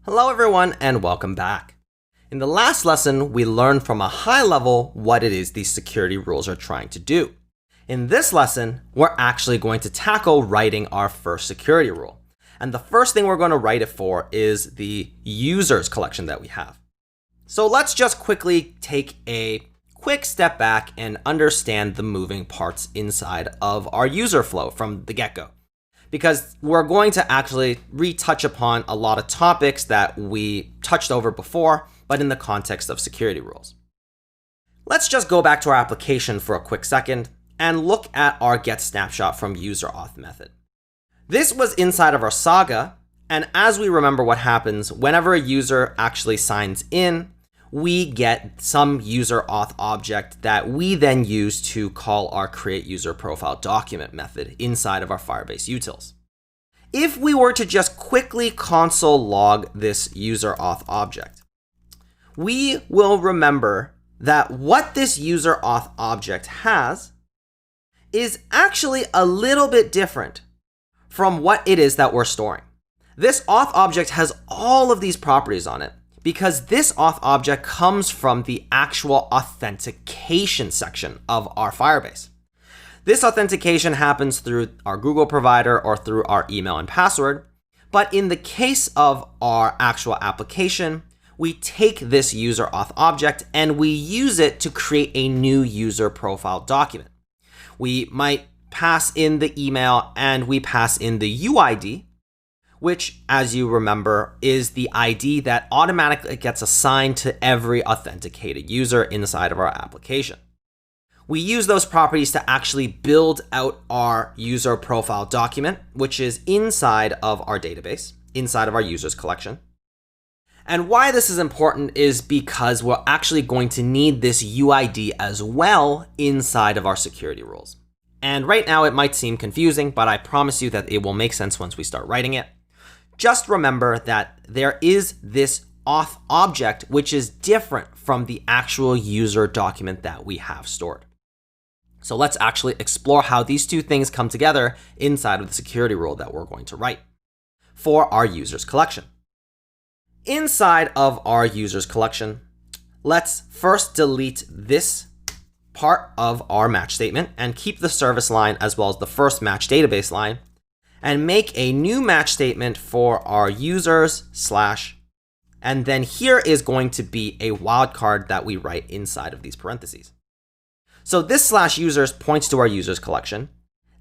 Hello everyone and welcome back. In the last lesson, we learned from a high level what it is these security rules are trying to do. In this lesson, we're actually going to tackle writing our first security rule. And the first thing we're going to write it for is the users collection that we have. So let's just quickly take a quick step back and understand the moving parts inside of our user flow from the get-go. Because we're going to actually retouch upon a lot of topics that we touched over before, but in the context of security rules. Let's just go back to our application for a quick second and look at our getSnapshot from userAuth method. This was inside of our Saga, and as we remember what happens whenever a user actually signs in, we get some userAuth object that we then use to call our createUserProfile document method inside of our Firebase utils. If we were to just quickly console log this userAuth object, we will remember that what this userAuth object has is actually a little bit different from what it is that we're storing. This auth object has all of these properties on it, because this auth object comes from the actual authentication section of our Firebase. This authentication happens through our Google provider or through our email and password. But in the case of our actual application, we take this user auth object and we use it to create a new user profile document. We might pass in the email and we pass in the UID, which, as you remember, is the ID that automatically gets assigned to every authenticated user inside of our application. We use those properties to actually build out our user profile document, which is inside of our database, inside of our users collection. And why this is important is because we're actually going to need this UID as well inside of our security rules. And right now it might seem confusing, but I promise you that it will make sense once we start writing it. Just remember that there is this auth object, which is different from the actual user document that we have stored. So let's actually explore how these two things come together inside of the security rule that we're going to write for our users collection. Inside of our users collection, let's first delete this part of our match statement and keep the service line as well as the first match database line, and make a new match statement for our users / and then here is going to be a wildcard that we write inside of these parentheses. So this /users points to our users collection.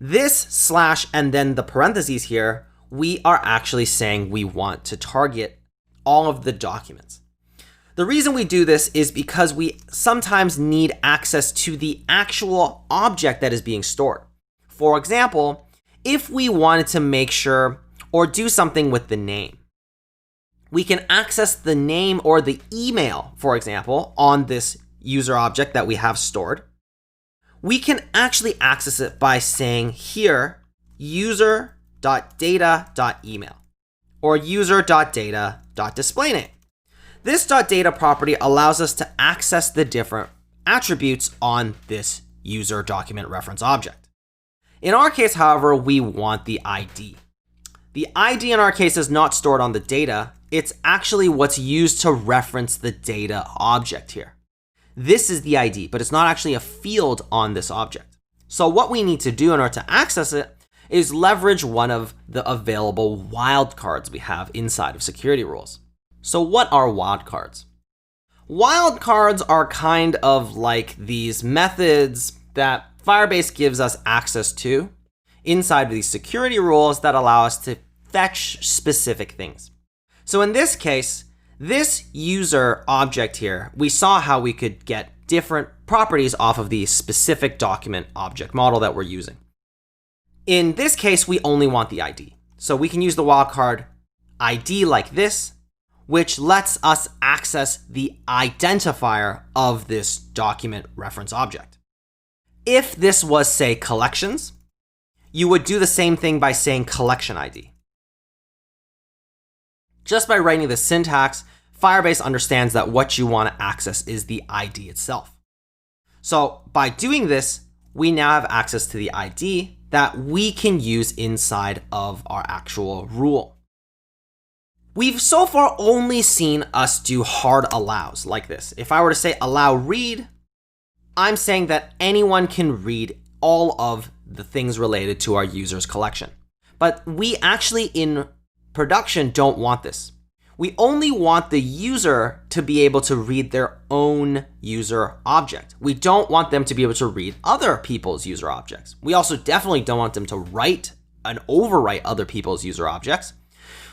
This / and then the parentheses here, we are actually saying we want to target all of the documents. The reason we do this is because we sometimes need access to the actual object that is being stored. For example, if we wanted to make sure or do something with the name, we can access the name or the email, for example, on this user object that we have stored. We can actually access it by saying here user.data.email or user.data.displayname. This .data property allows us to access the different attributes on this user document reference object. In our case, however, we want the ID. The ID in our case is not stored on the data. It's actually what's used to reference the data object here. This is the ID, but it's not actually a field on this object. So what we need to do in order to access it is leverage one of the available wildcards we have inside of security rules. So what are wildcards? Wildcards are kind of like these methods that Firebase gives us access to inside of these security rules that allow us to fetch specific things. So in this case, this user object here, we saw how we could get different properties off of the specific document object model that we're using. In this case, we only want the ID. So we can use the wildcard ID like this, which lets us access the identifier of this document reference object. If this was, say, collections, you would do the same thing by saying collection ID. Just by writing the syntax, Firebase understands that what you want to access is the ID itself. So by doing this, we now have access to the ID that we can use inside of our actual rule. We've so far only seen us do hard allows like this. If I were to say allow read, I'm saying that anyone can read all of the things related to our user's collection. But we actually in production don't want this. We only want the user to be able to read their own user object. We don't want them to be able to read other people's user objects. We also definitely don't want them to write and overwrite other people's user objects.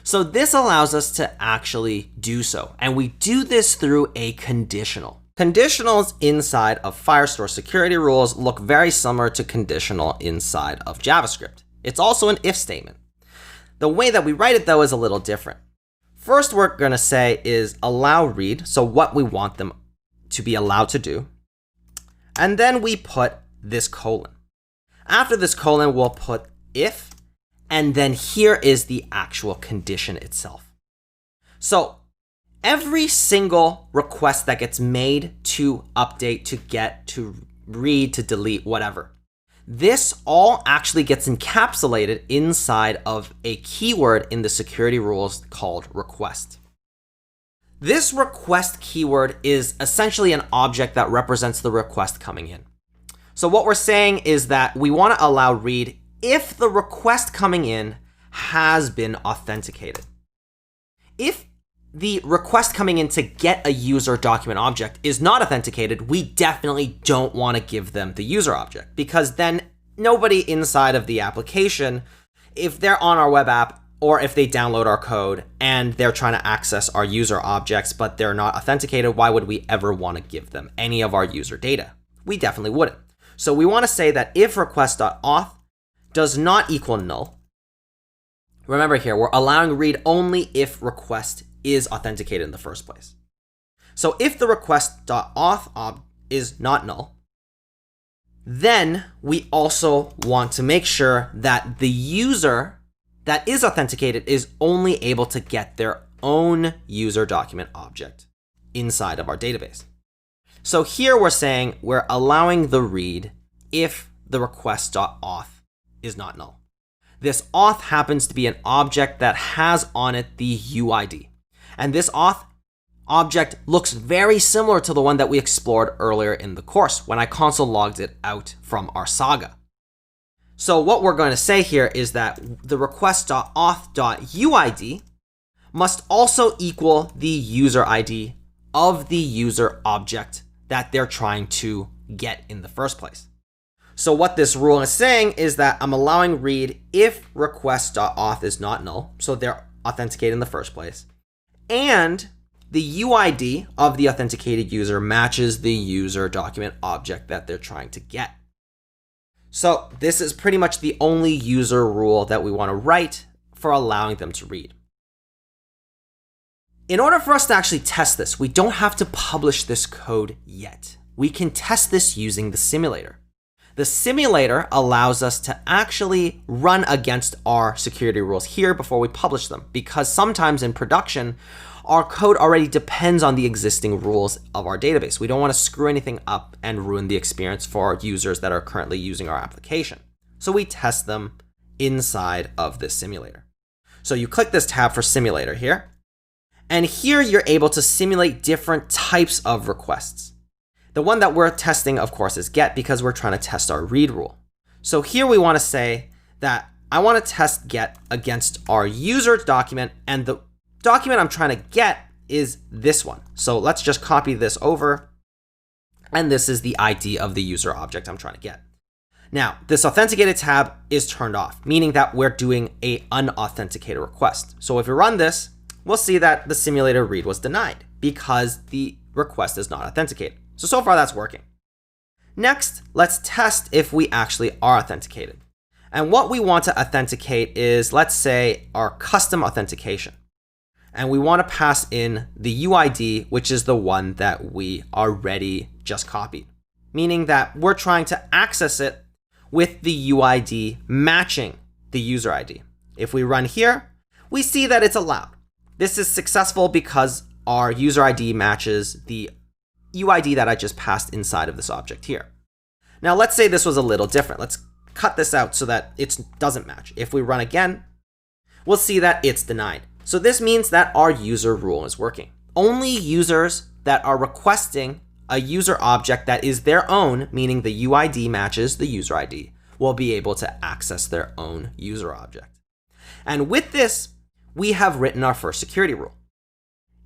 So this allows us to actually do so. And we do this through a conditional. Conditionals inside of Firestore security rules look very similar to conditional inside of JavaScript. It's also an if statement. The way that we write it though is a little different. First we're going to say is allow read, so what we want them to be allowed to do. And then we put this colon. After this colon, we'll put if, and then here is the actual condition itself. So every single request that gets made to update, to get, to read, to delete, whatever, this all actually gets encapsulated inside of a keyword in the security rules called request. This request keyword is essentially an object that represents the request coming in. So what we're saying is that we want to allow read if the request coming in has been authenticated. If the request coming in to get a user document object is not authenticated, we definitely don't want to give them the user object, because then nobody inside of the application, if they're on our web app or if they download our code and they're trying to access our user objects but they're not authenticated, why would we ever want to give them any of our user data? We definitely wouldn't. So we want to say that if request.auth does not equal null, remember here, we're allowing read only if request is authenticated in the first place. So if the request.auth is not null, then we also want to make sure that the user that is authenticated is only able to get their own user document object inside of our database. So here we're saying we're allowing the read if the request.auth is not null. This auth happens to be an object that has on it the UID. And this auth object looks very similar to the one that we explored earlier in the course when I console logged it out from our Saga. So what we're going to say here is that the request.auth.uid must also equal the user ID of the user object that they're trying to get in the first place. So what this rule is saying is that I'm allowing read if request.auth is not null, so they're authenticated in the first place, and the UID of the authenticated user matches the user document object that they're trying to get. So this is pretty much the only user rule that we want to write for allowing them to read. In order for us to actually test this, we don't have to publish this code yet. We can test this using the simulator. The simulator allows us to actually run against our security rules here before we publish them, because sometimes in production, our code already depends on the existing rules of our database. We don't want to screw anything up and ruin the experience for our users that are currently using our application. So we test them inside of this simulator. So you click this tab for simulator here, and here you're able to simulate different types of requests. The one that we're testing, of course, is get, because we're trying to test our read rule. So here we want to say that I want to test get against our user document, and the document I'm trying to get is this one. So let's just copy this over, and this is the ID of the user object I'm trying to get. Now, this authenticated tab is turned off, meaning that we're doing an unauthenticated request. So if we run this, we'll see that the simulator read was denied because the request is not authenticated. So far that's working. Next, let's test if we actually are authenticated. And what we want to authenticate is, let's say, our custom authentication. And we want to pass in the UID, which is the one that we already just copied, meaning that we're trying to access it with the UID matching the user ID. If we run here, we see that it's allowed. This is successful because our user ID matches the UID that I just passed inside of this object here. Now let's say this was a little different. Let's cut this out so that it doesn't match. If we run again, we'll see that it's denied. So this means that our user rule is working. Only users that are requesting a user object that is their own, meaning the UID matches the user ID, will be able to access their own user object. And with this, we have written our first security rule.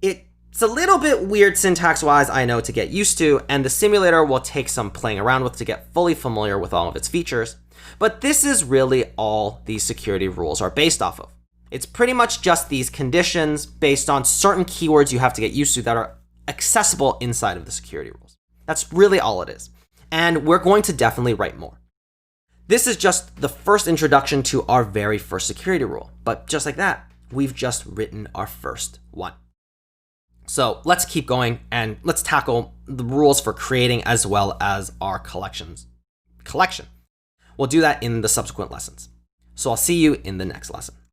It's a little bit weird syntax-wise, I know, to get used to, and the simulator will take some playing around with to get fully familiar with all of its features. But this is really all these security rules are based off of. It's pretty much just these conditions based on certain keywords you have to get used to that are accessible inside of the security rules. That's really all it is. And we're going to definitely write more. This is just the first introduction to our very first security rule. But just like that, we've just written our first one. So let's keep going and let's tackle the rules for creating as well as our collection. We'll do that in the subsequent lessons. So I'll see you in the next lesson.